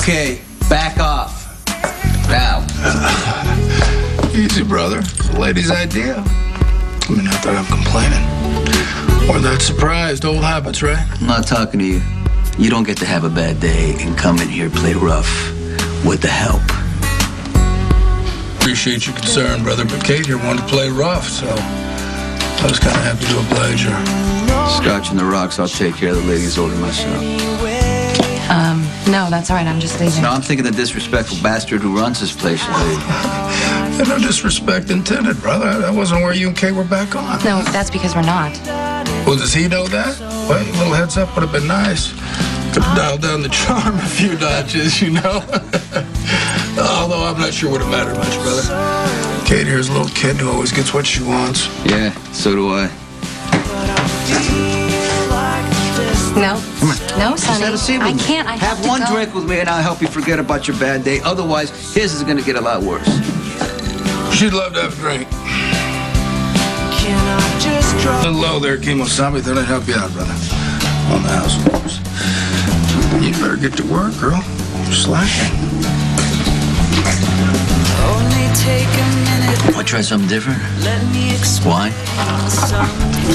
Okay, back off. Now. Easy, brother. It's the lady's idea. I mean, not that I'm complaining. Or that surprised. Old habits, right? I'm not talking to you. You don't get to have a bad day and come in here play rough with the help. Appreciate your concern, brother, but Kate here wanted to play rough, so I was kind of happy to oblige her. Scotch and the rocks, I'll take care of the ladies' order myself. No, that's all right. I'm just leaving. No, I'm thinking the disrespectful bastard who runs this place should leave. No disrespect intended, brother. That wasn't where you and Kate were back on. No, that's because we're not. Well, does he know that? Well, a little heads up would have been nice. Could have dialed down the charm a few notches, you know? Although I'm not sure would have mattered much, brother. Kate here's a little kid who always gets what she wants. Yeah, so do I. No. Come on. No, Sonny. Just have a seat with I me. can't. I have Have to one go. drink with me and I'll help you forget about your bad day. Otherwise, his is going to get a lot worse. She'd love to have a drink. A little low there, Kimo-san. Thought I'd help you out, brother. On the house rules. You better get to work, girl. You're slacking. Want to try something different? Wine?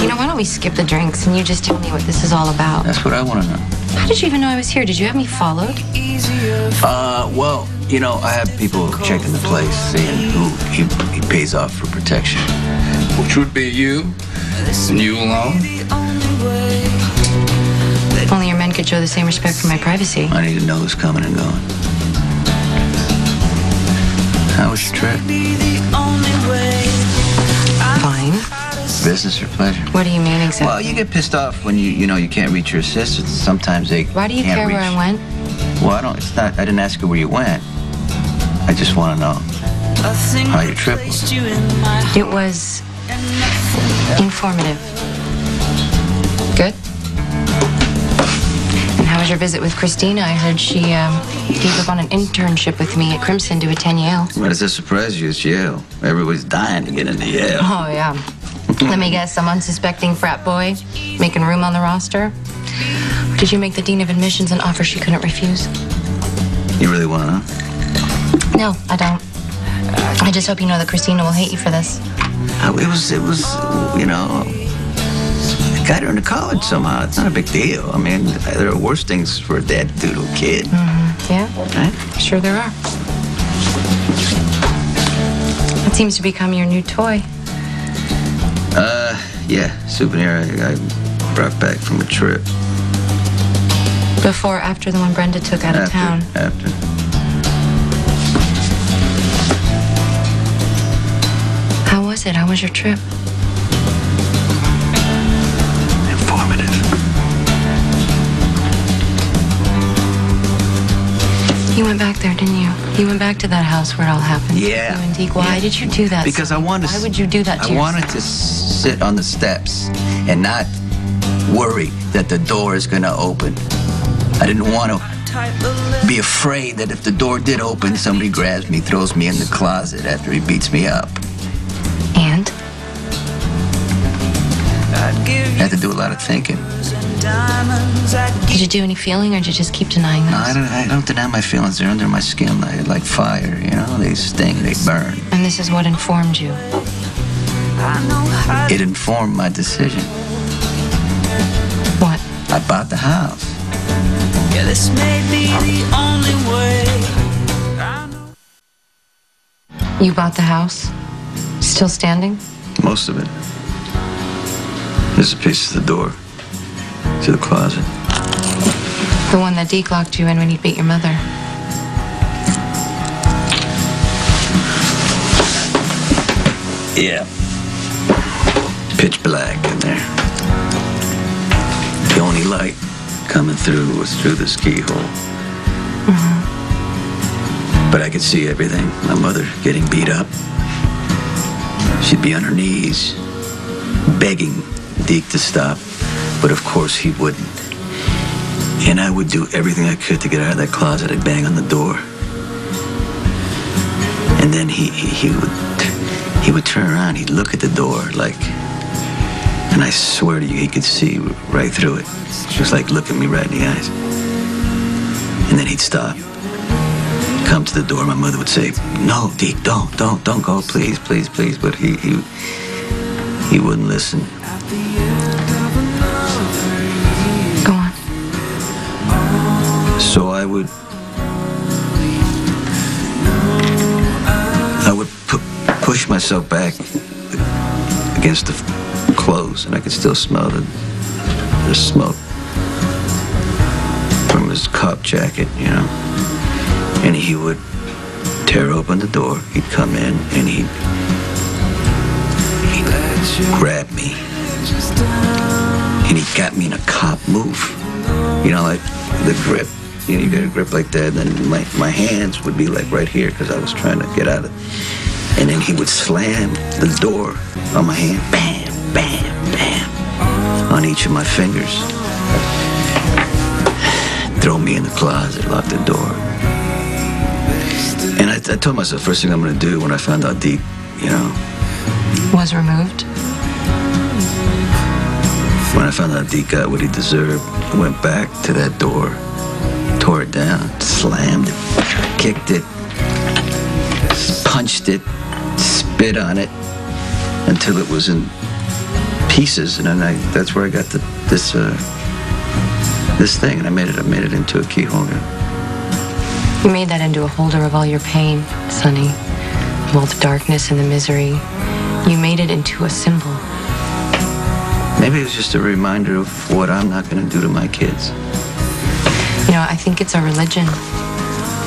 You know, why don't we skip the drinks and you just tell me what this is all about? That's what I want to know. How did you even know I was here? Did you have me followed? Well, you know, I have people checking the place, seeing who he pays off for protection. Which would be you, and you alone. Only your men could show the same respect for my privacy. I need to know who's coming and going. How was your trip? Fine. Business or pleasure? What do you mean exactly? Well, you get pissed off when you can't reach your assistants. Sometimes they Why do you can't care where reach. I went? Well, I didn't ask you where you went. I just want to know how your trip was. It was informative. Good? And how was your visit with Christina? I heard she gave up on an internship with me at Crimson to attend Yale. Why does that surprise you? It's Yale. Everybody's dying to get into Yale. Oh, yeah. Let me guess, some unsuspecting frat boy making room on the roster? Or did you make the dean of admissions an offer she couldn't refuse? You really want to know? No, I don't. I just hope you know that Christina will hate you for this. It was, you know, I got her into college somehow. It's not a big deal. I mean, there are worse things for a dad to do to a kid. Mm-hmm. Yeah? Right? Sure there are. It seems to become your new toy. Yeah, souvenir I brought back from a trip. Before or after the one Brenda took out of town? After. How was it? How was your trip? Informative. You went back there, didn't you? You went back to that house where it all happened. Yeah. You and Deke. Why did you do that? Because I wanted to. Why would you do that to I wanted to sit on the steps and not worry that the door is going to open. I didn't want to be afraid that if the door did open, somebody grabs me, throws me in the closet after he beats me up. And? I had to do a lot of thinking. Did you do any feeling, or did you just keep denying those? No, I don't deny my feelings. They're under my skin like fire, you know? They sting, they burn. And this is what informed you? It informed my decision. What? I bought the house. Yeah, this may be the only way. You bought the house? Still standing? Most of it. There's a piece of the door to the closet. The one that Deke locked you in when he beat your mother. Yeah. Pitch black in there. The only light coming through was through this keyhole. Mm-hmm. But I could see everything. My mother getting beat up. She'd be on her knees, begging Deke to stop. But of course he wouldn't. And I would do everything I could to get out of that closet. I'd bang on the door. And then he would turn around. He'd look at the door like, and I swear to you, he could see right through it. Just like looking me right in the eyes. And then he'd stop. come to the door, my mother would say, "No, Deke, don't go, please, please, please." But he wouldn't listen. Go on. So I would push myself back against the clothes, and I could still smell the smoke from his cop jacket, you know. And he would tear open the door. He'd come in and he'd grab me, and he got me in a cop move, you know, like the grip. You know, you get a grip like that, and then my hands would be like right here because I was trying to get out of it. And then he would slam the door on my hand, bam, bam, bam, on each of my fingers. Throw me in the closet, lock the door. And I told myself, first thing I'm going to do when I found out Deke, you know, Was removed? when I found out Deke got what he deserved, I went back to that door, tore it down, slammed it, kicked it, punched it, spit on it until it was in pieces, and then that's where I got this thing, and I made it into a key holder. You made that into a holder of all your pain, Sonny. Of all the darkness and the misery. You made it into a symbol. Maybe it was just a reminder of what I'm not going to do to my kids. You know, I think it's a religion.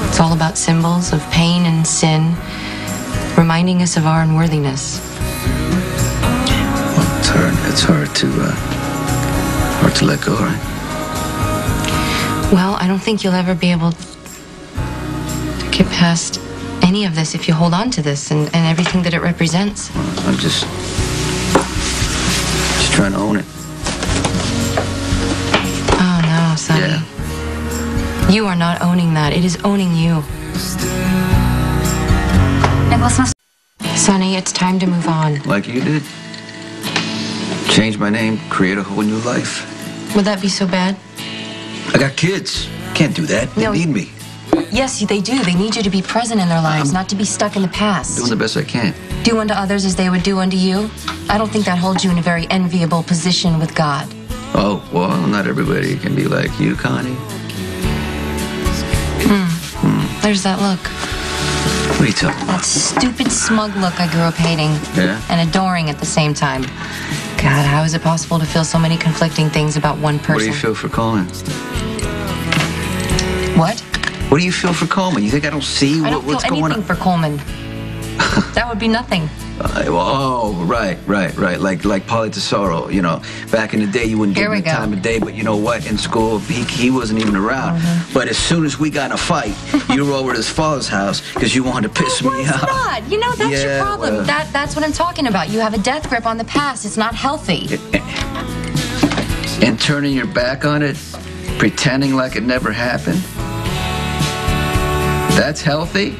It's all about symbols of pain and sin, reminding us of our unworthiness. Well, it's hard to let go, right? Well, I don't think you'll ever be able to get past any of this if you hold on to this and everything that it represents. Well, I'm just trying to own it. Oh, no, Sonny. Yeah. You are not owning that. It is owning you. Sonny, it's time to move on. Like you did. Change my name, create a whole new life. Would that be so bad? I got kids. Can't do that. They No. need me. Yes, they do. They need you to be present in their lives, not to be stuck in the past. Doing the best I can. Do unto others as they would do unto you. I don't think that holds you in a very enviable position with God. Oh, well, not everybody can be like you, Connie. There's that look. What are you talking about? That stupid, smug look I grew up hating. Yeah? And adoring at the same time. God, how is it possible to feel so many conflicting things about one person? What do you feel for Coleman? What? What do you feel for Coleman? You think I don't see I don't what's feel going anything on? for Coleman. That would be nothing. Oh, right. Like Polly Tesoro, you know. Back in the day, you wouldn't give Here him we the go. time of day, but you know what? In school, he wasn't even around. But as soon as we got in a fight, you were over at his father's house because you wanted to piss me Why off. not? You know, that's your Yeah, problem. well. That's what I'm talking about. You have a death grip on the past. It's not healthy. And turning your back on it, pretending like it never happened. That's healthy?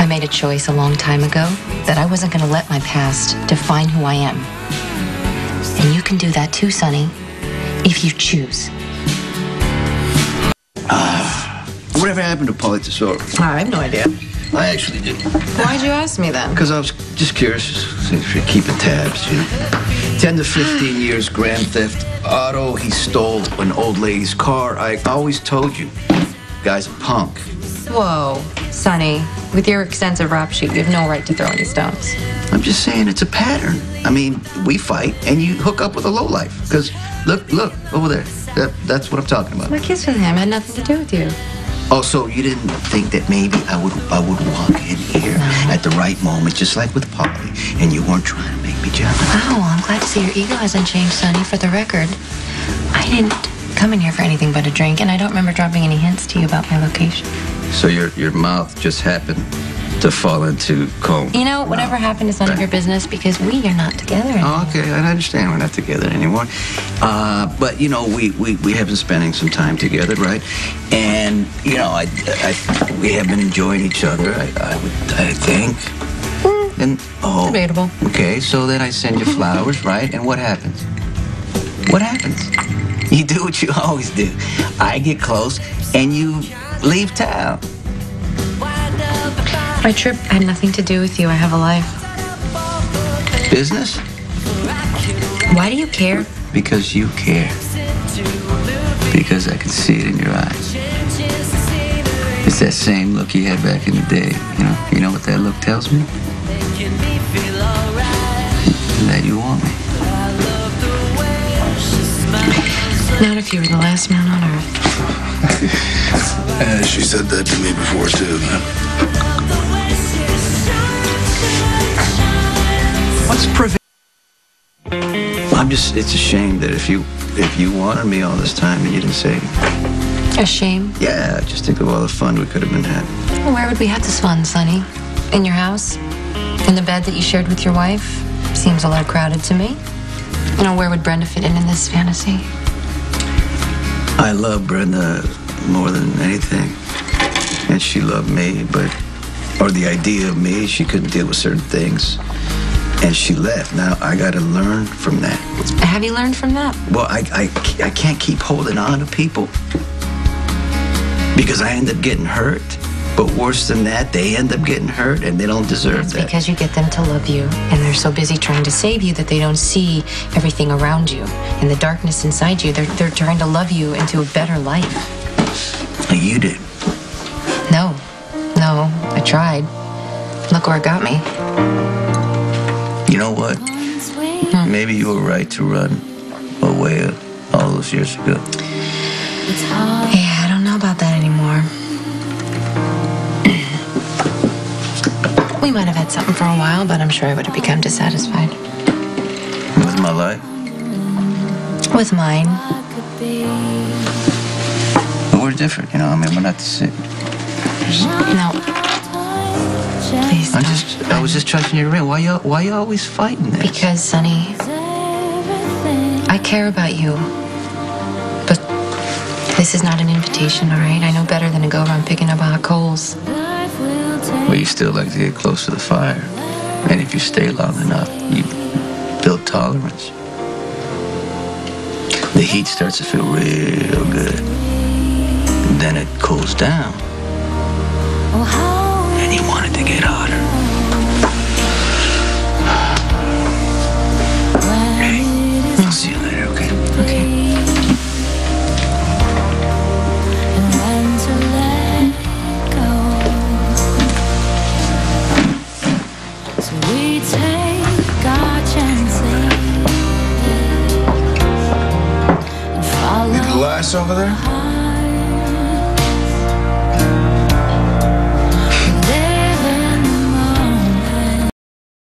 I made a choice a long time ago that I wasn't going to let my past define who I am. And you can do that too, Sonny, if you choose. Whatever happened to Polly Tesoro? I have no idea. I actually did. Why'd you ask me then? Because I was just curious if you're keeping tabs, you know. 10 to 15 years grand theft auto. He stole an old lady's car. I always told you, guy's a punk. Whoa, Sonny, with your extensive rap sheet, you have no right to throw any stones. I'm just saying it's a pattern. I mean, we fight and you hook up with a lowlife. Because look over there. That's what I'm talking about. My kiss with him had nothing to do with you. Oh, so you didn't think that maybe I would walk in here at the right moment, just like with Polly, and you weren't trying to make me jealous? Oh, I'm glad to see your ego hasn't changed, Sonny. For the record, I didn't come in here for anything but a drink, and I don't remember dropping any hints to you about my location. So your mouth just happened to fall into comb. You know, whatever happened is none of your business because we are not together anymore. Oh, okay, I understand we're not together anymore. But, you know, we have been spending some time together, right? And, you know, we have been enjoying each other, I think. And, Debatable. Okay, so then I send you flowers, right? And what happens? What happens? You do what you always do. I get close, and you leave town. My trip had nothing to do with you. I have a life. Business? Why do you care? Because you care. Because I can see it in your eyes. It's that same look you had back in the day. You know what that look tells me? That you want me. Not if you were the last man on earth. She said that to me before, too, man. What's it's a shame that if you wanted me all this time and you didn't say anything. A shame? Yeah, just think of all the fun we could have been having. Well, where would we have this fun, Sonny? In your house? In the bed that you shared with your wife? Seems a little crowded to me. Where would Brenda fit in this fantasy? I love Brenda more than anything. And she loved me, or the idea of me, she couldn't deal with certain things. And she left. Now I got to learn from that. Have you learned from that? Well, I can't keep holding on to people because I end up getting hurt. But worse than that, they end up getting hurt and they don't deserve that. Because you get them to love you and they're so busy trying to save you that they don't see everything around you and the darkness inside you. They're trying to love you into a better life. You did. No, I tried. Look where it got me. You know what? Maybe you were right to run away all those years ago. Yeah, I don't know about that anymore. We might have had something for a while, but I'm sure I would have become dissatisfied. With my life? With mine. But we're different, we're not the same. No. Please. I was just trusting you to why you always fighting this? Because, Sonny, I care about you. But this is not an invitation, all right? I know better than to go around picking up hot coals. But you still like to get close to the fire. And if you stay long enough, you build tolerance. The heat starts to feel real good. And then it cools down. And you want it to get hotter. Hey, I'll see you later, okay? Okay. Glass over there?